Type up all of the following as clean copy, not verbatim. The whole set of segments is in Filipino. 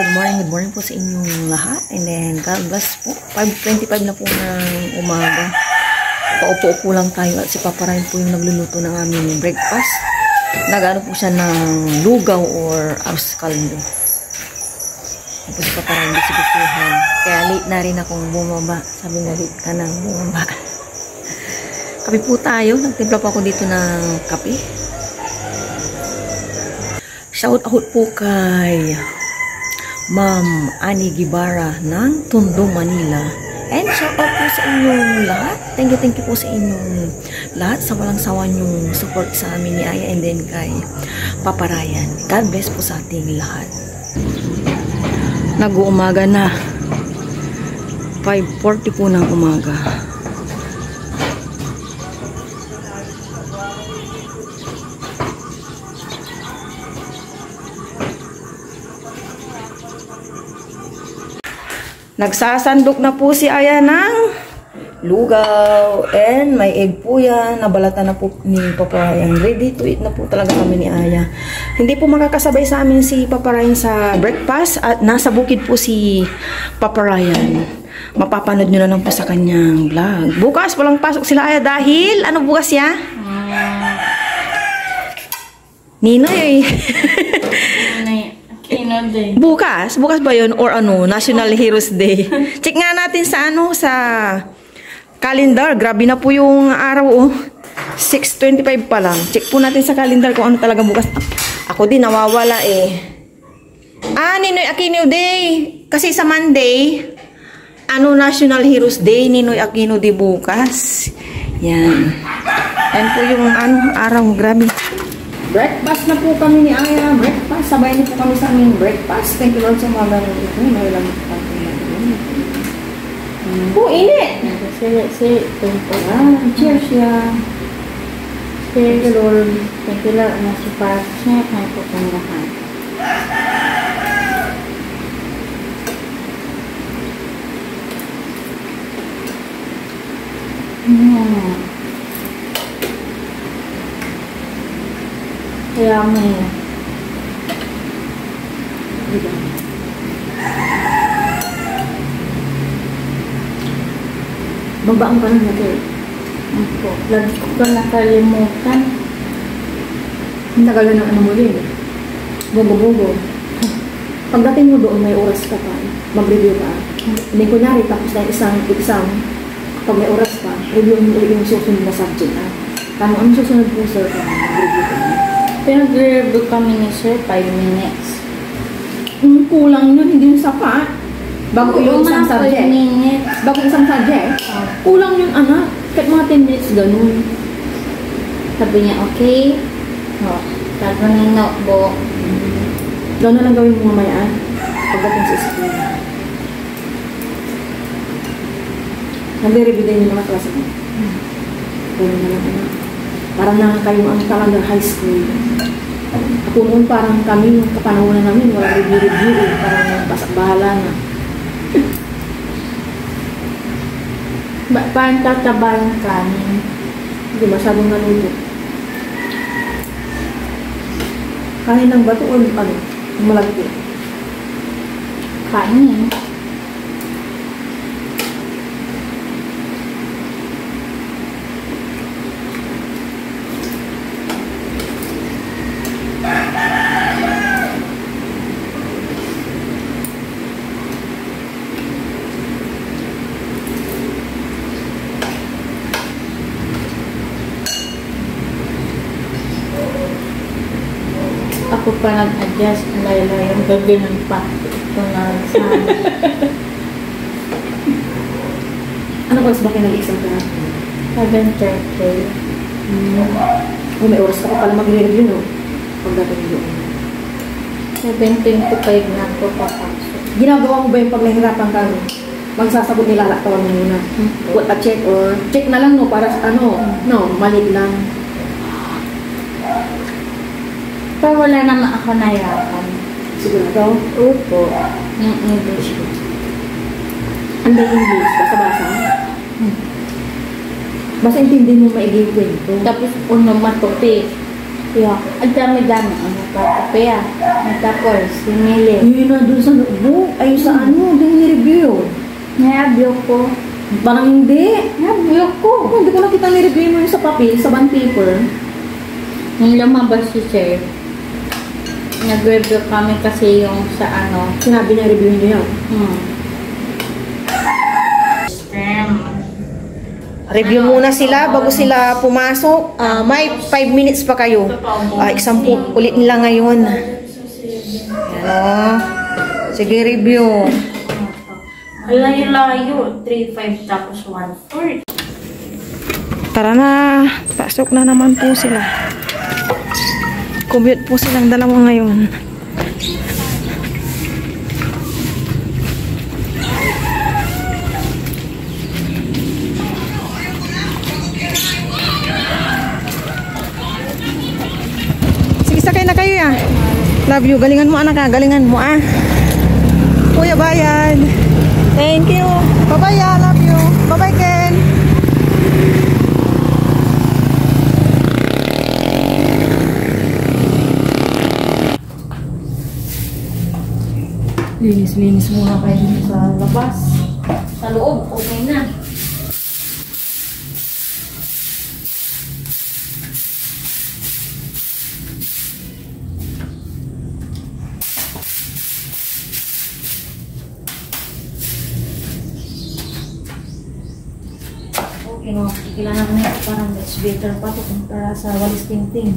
Good morning po sa inyong lahat. And then, God bless po. 5:25 na po ng umaga. Paupo-upo lang tayo at si Papa Ryan po yung nagluluto ng aming breakfast. Nagano po siya ng lugaw or arroz caldo. Tapos si Papa Ryan bisibituhan. Kaya late na rin akong bumaba. Sabi na late ka nang bumaba. Kape po tayo. Nagtimpla po ako dito ng kape. Shout out po kay Ma'am Annie Guevara ng Tondo, Manila. And shout out po sa inyong lahat. Thank you po sa inyong lahat sa walang sawa nyong support sa amin ni Aya and then kay Papa Ryan. God bless po sa ating lahat. Nag-uumaga na. 5:40 po ng umaga. Nagsasandok na po si Aya ng lugaw. And may egg po yan. Nabalatan na po ni Papa Ryan. Ready to eat na po talaga kami ni Aya. Hindi po makakasabay sa amin si Papa Ryan sa breakfast. At nasa bukid po si Papa Ryan. Mapapanood nyo na lang po sa kanyang vlog. Bukas walang pasok sila Aya dahil ano bukas ya? Ninoy. Day. Bukas ba yun or ano, National Heroes Day? Check nga natin sa ano, sa calendar. Grabe na po yung araw, oh. 6:25 pa lang. Check po natin sa calendar kung ano talaga bukas. Ako din nawawala eh. Ninoy Aquino Day. Kasi sa Monday, ano, National Heroes Day, Ninoy Aquino Day bukas. Yan. Yan po yung ano, araw, grabe. Breakfast na po kami ni Aya. Breakfast. Sabay niyo po kami sa aming breakfast. Thank you Lord sa mga ganun ito. May lang po kami. Init! Cheers ya. Thank you Lord. Thank you Lord. Nasipat siya. Kaya po kong lahat. Kaya may Babaan ka na natin. ako. Lagi ko nakalimutan. Nagala ng ano mo din. Bobo-bobo. Pagdating mo doon, may oras ka pa. Mag-review ka. Hindi kunyari, tapos na isang exam. Pag may oras pa, review mo yung susunod na subject. Ano susunod po, sir? Mag-review ka. Pinag-review kami ni sir, 5 minutes. Kulang yun, hindi yung sapat. Bago yung isang subject. Bago isang subject. Kulang yun, anak. Kahit mga 10 minutes, ganun. Sabi niya, okay. Sabi na yung notebook. Gano'n lang gawin mo mamaya pagdating sa school. Nag-review din yung mga klase mo. Gano'n na lang, anak. Parang na kayo ang talagang high school. Ako noon parang kami, yung kapanahonan namin, walang review eh. Parang bahala na. Parang tataba yung kanin. Hindi masyadong naluto. Kanin ng bato o ano? Malagti. Kanin. Ako pa nag-adjust Layla yung gabi ng ito na sana. Ano oras ba kayo nag-exam ka? 7:30. May oras ka pa pala mag-review, no? Pagdating doon. 7:25 na ako papasok. Ginagawa mo ba yung pag nahihirapan ka, no? Magsasagot nilalaktawan mo muna. What a check or check na lang, no? Para ano, no? Malit lang. Pero wala naman ako nahirapan. Sigurado? Opo. Yung English ko. Hindi English. Basa-basa? Basta intindihin mo maigi yung kwento. Tapos onomatope. Yeah. Ang dami-dami. Ano pa? Kaya. Tapos, sinili. Yun na doon sa notebook. Ay, sa ano? Hindi ni-review. Nayabyo ko. Parang hindi. Nayabyo ko. Hindi ko nakita ni-review mo yung sa papel, sa bond paper. Nung lumabas si Sir, nag-review kami kasi yung sa ano. Sinabi niya review niya yun. Review muna sila bago sila pumasok. May 5 minutes pa kayo. Exam po ulit nila ngayon. Ano? Sige, review. Layo-layo. 3-5 tapos 1-4. Tara na. Pasok na naman po sila. Commute po silang dalawa ngayon. Sige, sakay na kayo ya. Love you. Galingan mo anak ha. Galingan mo ah. Kuya Bayan. Thank you. Bye-bye ya. Love you. Bye-bye Ken. Linis-linis muna kayo dito sa labas. Sa loob, okay na. Okay, no. Kailangan na ito parang much better pa ito kumpara sa walis ting-ting.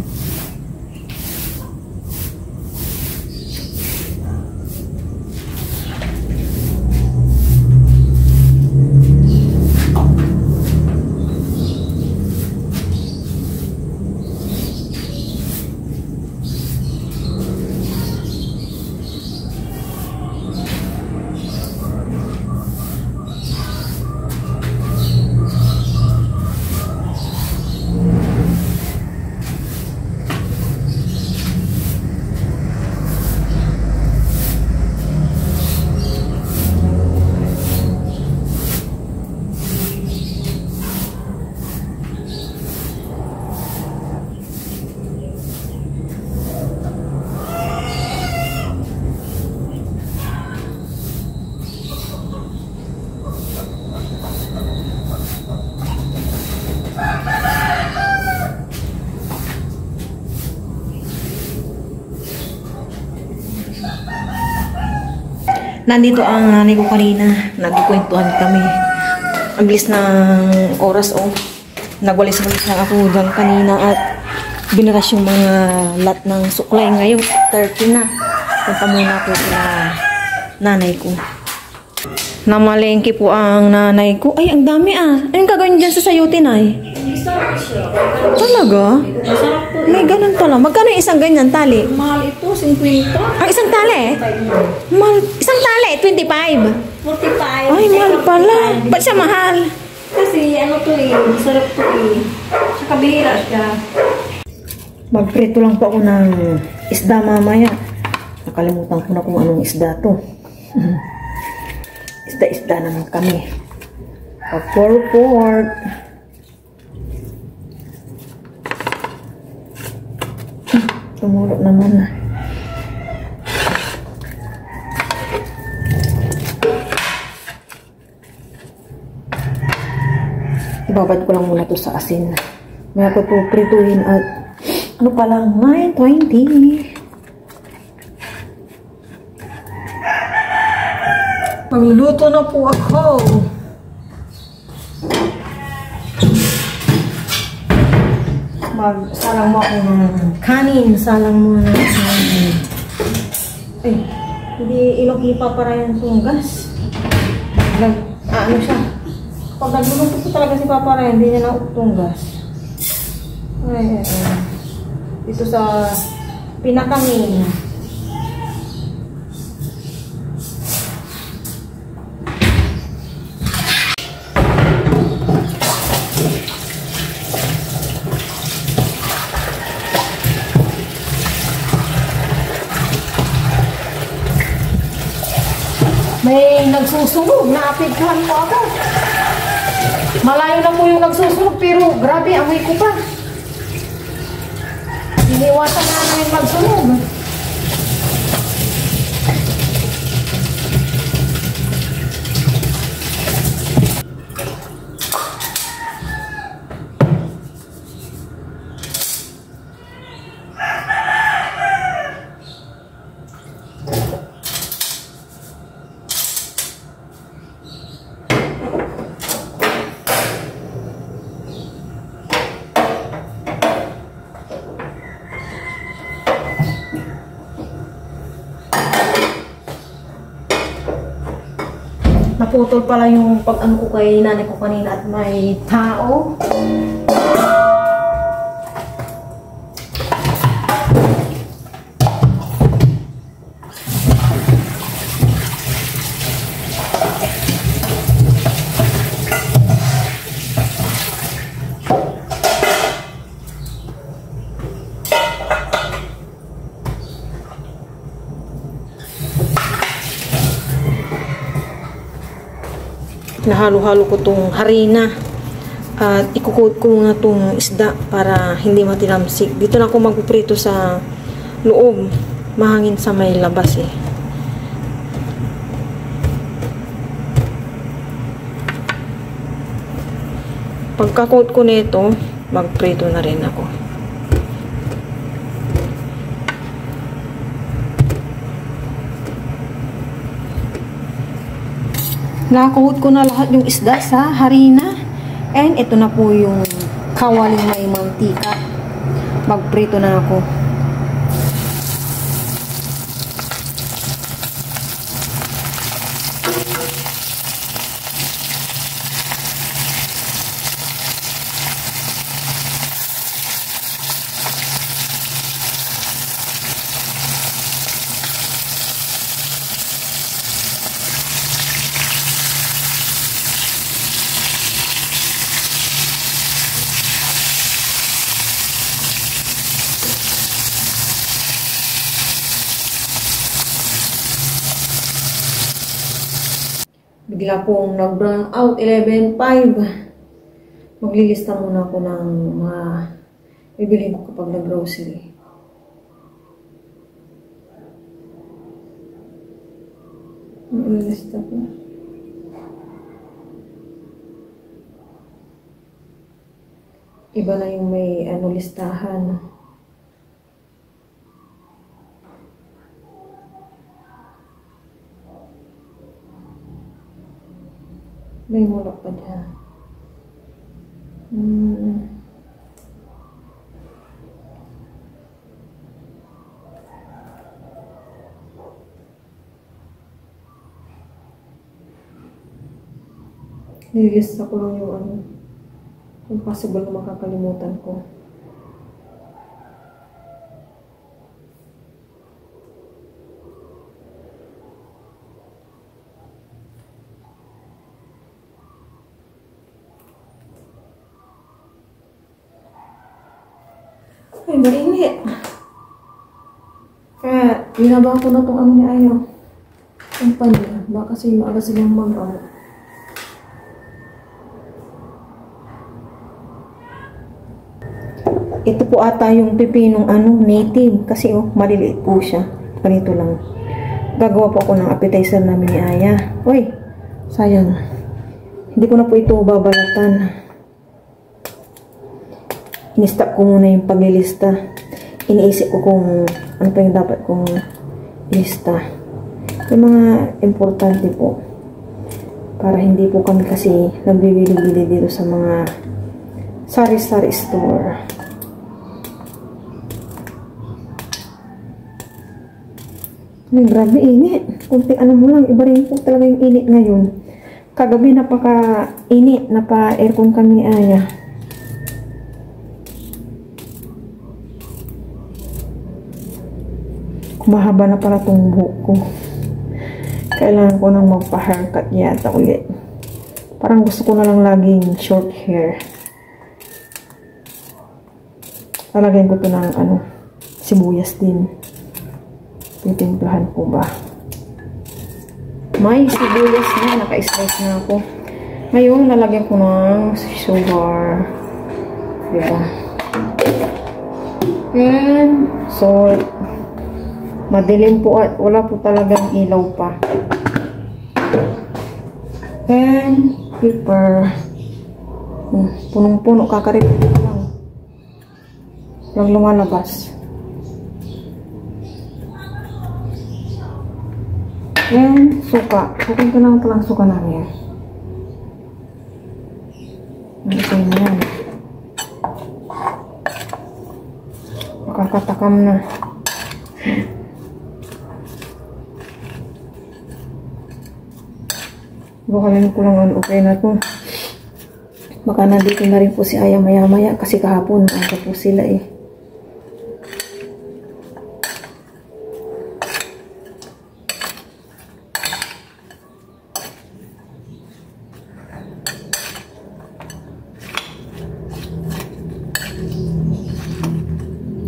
Nandito ang nanay ko kanina. Nagkukwentuhan kami. Ang bilis ng oras, oh. Nagwalis-walis lang ako dyan kanina at binaras yung mga lot ng suklay ngayon. 30 na. Punta muna ako sa nanay ko. Namalengke po ang nanay ko. Ay, ang dami ah. Anong gagawin dyan sa sayutin ay? Talaga? May ganun pala. Magkano yung isang ganyan tali? Mahal ito, 50. Ang isang tali? Mahal. Isang tali, 25. 45. Ay, mahal pala. Ba't siya mahal? Kasi ano to eh, masarap to eh. Saka bihira siya. Magprito lang pa ako ng isda mamaya. Nakalimutan ko na kung anong isda to. Isda-isda naman kami. Pork. Tumulog naman. Ibabad ko lang muna to sa asin. May ako po prituhin at ano pa lang, 9:20. Magluluto na po ako. Salang mo ako ng kanin. Salang mo ng kanin. Eh, hindi ilong ipaparayan itong gas. Ano siya? Pag nagluluto ko talaga si Papa Ryan, hindi niya nautong gas. Ay. Dito sa pinakamin. May nagsusunog, naapighan mo ako. Malayo na po yung nagsusunog, pero grabe, amoy ko pa. Iniwasan na namin magsunog. Naputol pala yung pag-ano ko kay nanay ko kanina at may tao. Nahalo-halo ko tong harina at ikukod ko muna tong isda para hindi matilamsik. Dito na ako magpiprito sa loob. Mahangin sa may labas eh. Pagkakot ko nito, magprito na rin ako. Nakakahod ko na lahat yung isda sa harina. And ito na po yung kawaling may mantika. Magprito na ako. Bigla pong nag-brown out, 11.5. Maglilista muna ako ng mga bibilhin ko kapag nag-grocery. Maglilista ko. Iba na yung may listahan. May mulak pa dyan. Nililista ko lang yung kung possible na makakalimutan ko. Ay, mainit. Kaya, binaba ko na itong ni Ayaw. Ang panya. Baka kasi maaga silang mag-out. Ito po ata yung pipinong native. Kasi maliliit po siya. Ganito lang. Gagawa po ako ng appetizer namin ni Aya. Uy, sayang. Hindi ko na po ito babalatan. In-stop ko muna yung paglilista. Iniisip ko kung ano pa yung dapat kong ilista. Yung mga importante po. Para hindi po kami kasi nagbibili-bili dito sa mga sari-sari store. Ay, grabe init. Kunti mo lang. Iba rin po talaga yung init ngayon. Kagabi napaka-init. Napa-aircon kami ni Aya. Mahaba na pala itong buhok ko. Kailangan ko nang magpa-haircut yata ulit. Parang gusto ko na lang laging short hair. Lalagyan ko ito ng sibuyas din. Titimplahan ko ba? May sibuyas na. Naka-slice na ako. Ngayon, lalagyan ko ng sugar. Diba? And salt. Madilim po at wala po talagang ilaw pa. And pepper. Punong-puno, kakarip lang. Lang lumalabas. And suka. Sukan ko lang palang suka namin. Ito na yan. Makakatakam na. Bukalin ko lang okay na to. Baka nandito na rin po si Aya maya-maya kasi kahapon nandito po sila eh.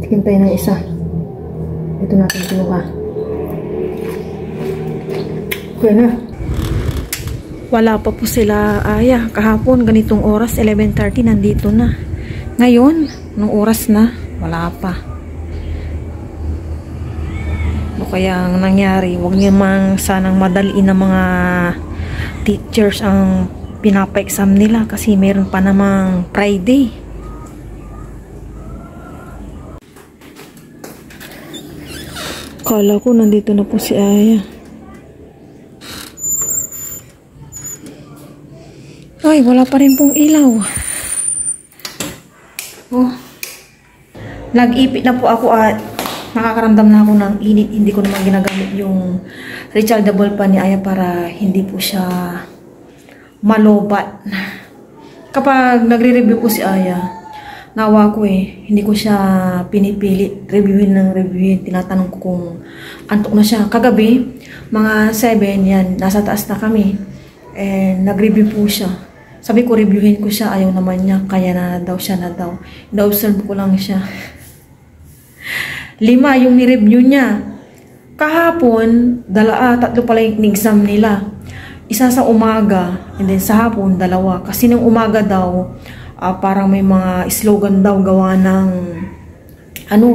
Hintay ng isa. Ito natin kinuha. Okay na. Wala pa po sila Aya. Kahapon, ganitong oras, 11:30, nandito na. Ngayon, nung oras na, wala pa. O kaya ang nangyari, huwag namang sanang madaliin ng mga teachers ang pinapa-exam nila kasi meron pa namang Friday. Kala ko nandito na po si Aya. Ay, wala pa rin pong ilaw. Oh. Nag-ipit na po ako at nakakaramdam na ako ng init. Hindi ko naman ginagamit yung rechargeable pa ni Aya para hindi po siya malobat. Kapag nagre-review po si Aya, nawa ko eh, hindi ko siya pinipilit. Reviewin ng reviewin. Tinatanong ko kung antok na siya. Kagabi, mga 7 yan, nasa taas na kami. And nag-review po siya. Sabi ko, reviewin ko siya. Ayaw naman niya. Kaya na daw siya na daw. Na-observe ko lang siya. 5 yung ni-review niya. Kahapon, 3 pala yung exam nila. Isa sa umaga, and then sa hapon, 2. Kasi nung umaga daw, parang may mga slogan daw gawa ng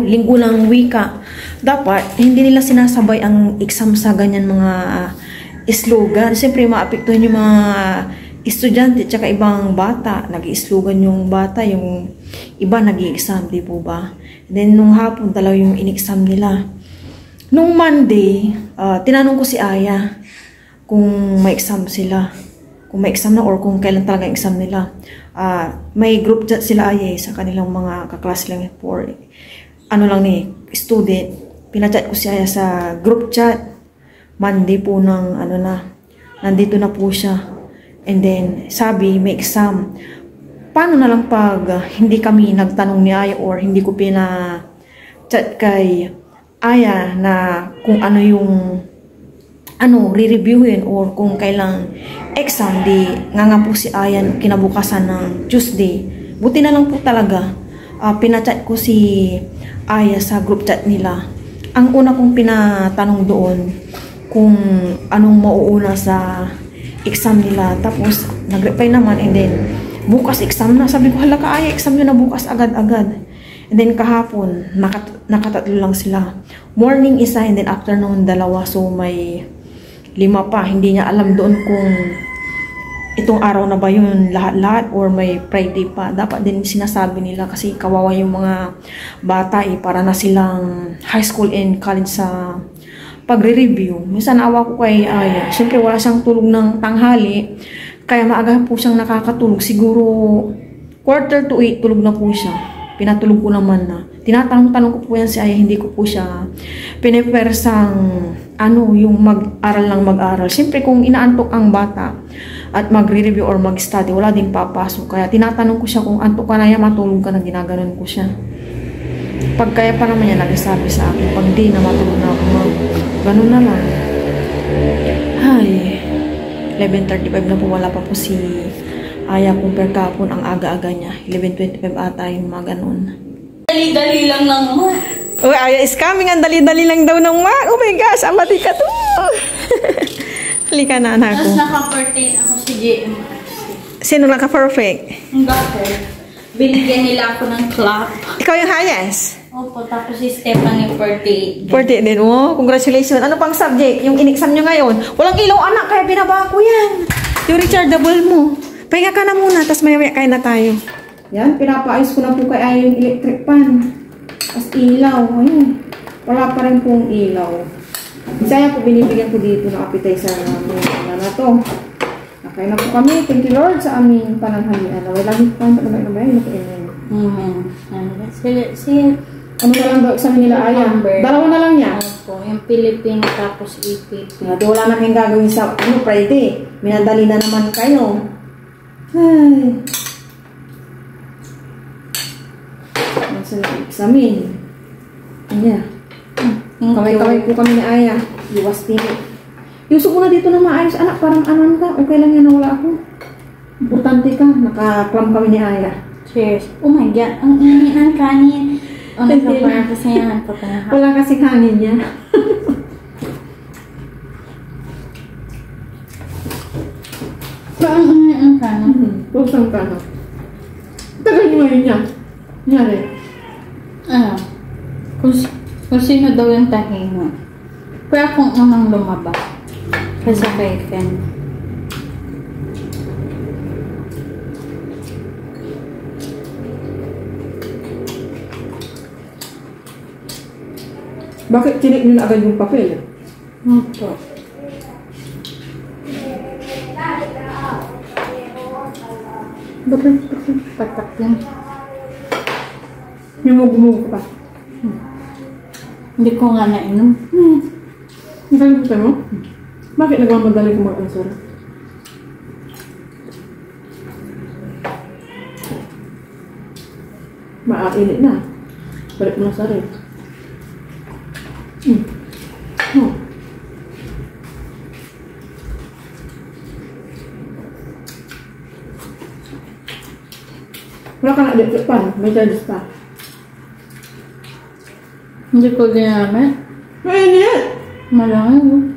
linggo ng wika. Dapat, hindi nila sinasabay ang exam sa ganyan mga slogan. Siyempre, maapektuhan yung mga estudyante at ibang bata. Nag-i-slogan yung bata, yung iba nag-i-exam, di po ba? Then, nung hapon, 2 yung in-exam nila. Nung Monday, tinanong ko si Aya kung may exam sila. Kung may exam na or kung kailan talaga exam nila. May group chat sila Aya sa kanilang mga kaklas lang for student. Pinachat ko si Aya sa group chat. Monday po ng nandito na po siya. And then, sabi, may exam. Paano na lang pag hindi kami nagtanong ni Aya or hindi ko pina-chat kay Aya na kung ano yung re-reviewin or kung kailang exam, di nga po si Aya kinabukasan ng Tuesday. Buti na lang po talaga. Pinachat ko si Aya sa group chat nila. Ang una kong pinatanong doon kung anong mauuna sa exam nila. Tapos, nag-reply naman and then, bukas exam na. Sabi ko, hala ka Aya, exam nyo na bukas agad-agad. And then, kahapon, nakatatlo lang sila. Morning isa and then afternoon 2. So, may 5 pa. Hindi niya alam doon kung itong araw na ba yun lahat-lahat or may Friday pa. Dapat din sinasabi nila kasi kawawa yung mga bata para na silang high school and college sa pagre-review. Minsan awa ko kay Aya. Siyempre wala siyang tulog ng tanghali. Kaya maaga po siyang nakakatulog. Siguro 7:45 tulog na po siya. Pinatulog ko naman na. Tinatanong-tanong ko po yan si Aya. Hindi ko po siya pinipersang yung mag-aral lang mag-aral. Siyempre kung inaantok ang bata at magre-review or mag-study, wala din papasok. Kaya tinatanong ko siya kung antok ka na yan, matulog ka na, ginaganon ko siya. Pag kaya pa naman yan, nagsasabi sa akin. Pag di na matulog na ako, ganun na lang. Ay, 11:35 na po, wala pa po si Aya compare kahapon ang aga-aga niya. 11:25 ata yung mga ganun. Dali-dali lang ng Oh, Aya is coming. Ang dali-dali lang daw ng Oh my gosh, amati ka to. Halika na, anak ko. Tapos naka-pertain ako si JMRC. Sino naka-perfect? Ang gapo. Binigyan nila ako ng clap. Ikaw yung highest? Opo, tapos si Stephanie 48. 48 din. Oh, congratulations. Ano pang subject? Yung in-exam nyo ngayon? Walang ilaw, anak, kaya binaba ko yan. Yung rechargeable mo. Pahinga ka na muna, tapos maya-maya kain na tayo. Yan, pinapaayos ko na po kay Aya yung electric pan. Tapos ilaw. Ayun. Wala pa rin pong ilaw. Isaya po binibigyan ko dito ng appetizer na to. Okay na po kami. Thank you Lord sa aming pananghalian. Wala lagi pa rin na ba yun? Ano na lang daw exam nila Aya? Dalawa na lang niya. Opo, yung Pilipino tapos EPP. Wala na kayong gagawin sa Friday. Minadali na naman kayo. Ay. Nasa examin. Anya. Kaway-kaway po kami ni Aya. Iwas tini. Yusok mo na dito na maayos. Anak, parang anan ka. Okay lang yan na wala ako. Importante ka. Naka-clam kami ni Aya. Cheers. Oh my God, ang inihan kanin. O, nagkaparang kasayahan ko pa. Wala kasi hangin niya. Parang inihan kanin. Pusang ka na. Tagal nyo ngayon niya. Nyari. Ano? Kung sino daw yung tahino. Pero akong unang lumabas. Kasi kay Ken. Bakit chinik nyo na agad yung papel? Opo. Bakit patak yan? Yung pa. Hindi ko nga nainom. Nakalimutan mo? Bakit nagmamadali kung mag-answer? Maainit na. Balik mo na sa rin. Wala ka na electric pan. May charges pa. Hindi ko ginamit. Mainit! Malaki.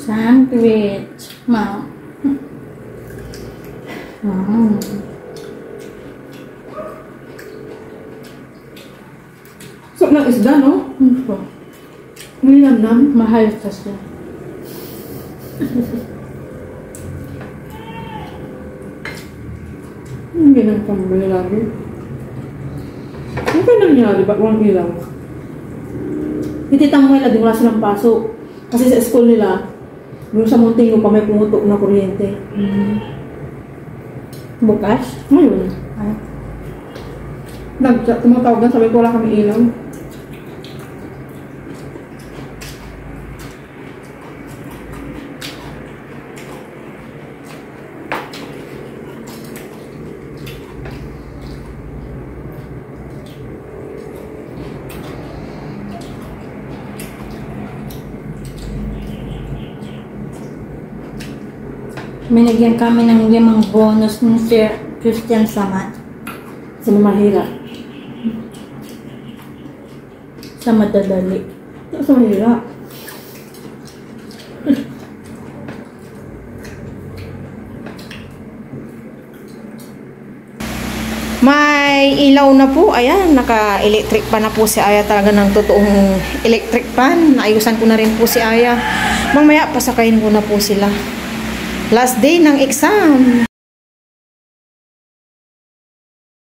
Sandwich. Ma. Sok ng isda, no? Opo. Nilamnam. Mahal kasi. Hindi nang pambili lagi. Ano ba nangyari? Ba't walang ilaw? Ititang mo nila, di wala silang pasok. Kasi sa school nila, yung sa Muntingo pa may pumutok na kuryente. Bukas? Ngayon. Ay. Tumatawag na, sabi ko wala kami ilaw. Binigyan kami ng 5 bonus ni Sir Christian Samat. Sa mamahira. Sa madadali. Sa mahira. May ilaw na po. Ayan, naka-electric pan na po si Aya. Talaga ng totoong electric pan. Naayusan ko na rin po si Aya. Mamaya, pasakayin ko na po sila. Last day ng exam.